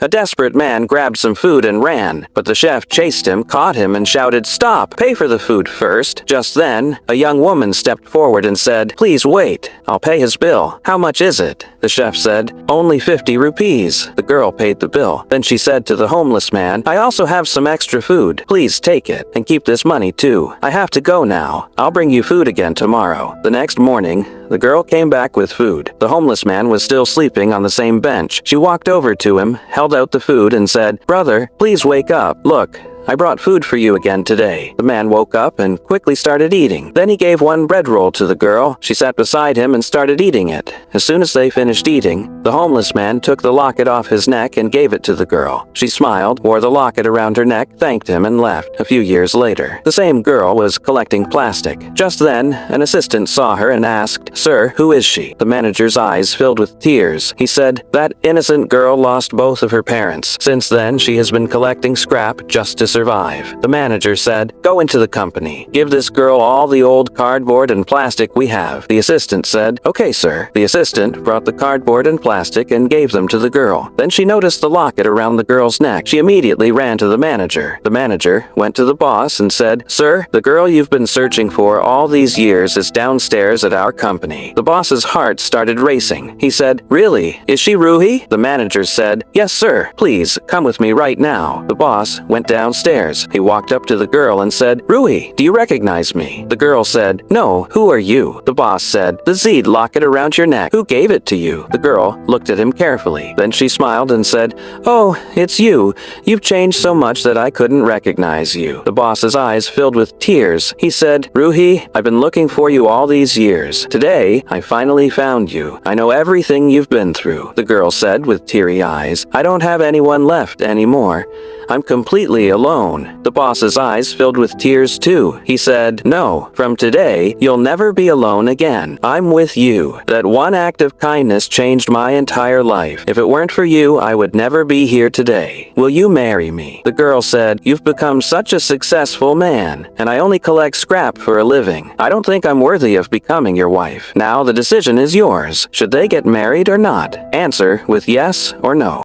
A desperate man grabbed some food and ran, but the chef chased him, caught him, and shouted, "Stop! Pay for the food first." Just then, a young woman stepped forward and said, "Please wait. I'll pay his bill. How much is it?" The chef said, "Only 50 rupees." The girl paid the bill. Then she said to the homeless man, "I also have some extra food. Please take it, and keep this money too. I have to go now. I'll bring you food again tomorrow." The next morning, the girl came back with food. The homeless man was still sleeping on the same bench. She walked over to him, held out the food, and said, "Brother, please wake up. Look, I brought food for you again today." The man woke up and quickly started eating. Then he gave one bread roll to the girl. She sat beside him and started eating it. As soon as they finished eating, the homeless man took the locket off his neck and gave it to the girl. She smiled, wore the locket around her neck, thanked him, and left. A few years later, the same girl was collecting plastic. Just then, an assistant saw her and asked, "Sir, who is she?" The manager's eyes filled with tears. He said, "That innocent girl lost both of her parents. Since then, she has been collecting scrap just to survive." The manager said, "Go into the company. Give this girl all the old cardboard and plastic we have." The assistant said, "Okay, sir." The assistant brought the cardboard and plastic and gave them to the girl. Then she noticed the locket around the girl's neck. She immediately ran to the manager. The manager went to the boss and said, "Sir, the girl you've been searching for all these years is downstairs at our company." The boss's heart started racing. He said, "Really? Is she Ruhi?" The manager said, "Yes, sir. Please, come with me right now." The boss went downstairs. He walked up to the girl and said, "Ruhi, do you recognize me?" The girl said, "No, who are you?" The boss said, "The Z locket around your neck. Who gave it to you?" The girl looked at him carefully. Then she smiled and said, "Oh, it's you. You've changed so much that I couldn't recognize you." The boss's eyes filled with tears. He said, "Ruhi, I've been looking for you all these years. Today, I finally found you. I know everything you've been through." The girl said with teary eyes, "I don't have anyone left anymore. I'm completely alone." The boss's eyes filled with tears too. He said, "No, from today, you'll never be alone again. I'm with you. That one act of kindness changed my entire life. If it weren't for you, I would never be here today. Will you marry me?" The girl said, "You've become such a successful man, and I only collect scrap for a living. I don't think I'm worthy of becoming your wife. Now the decision is yours. Should they get married or not? Answer with yes or no."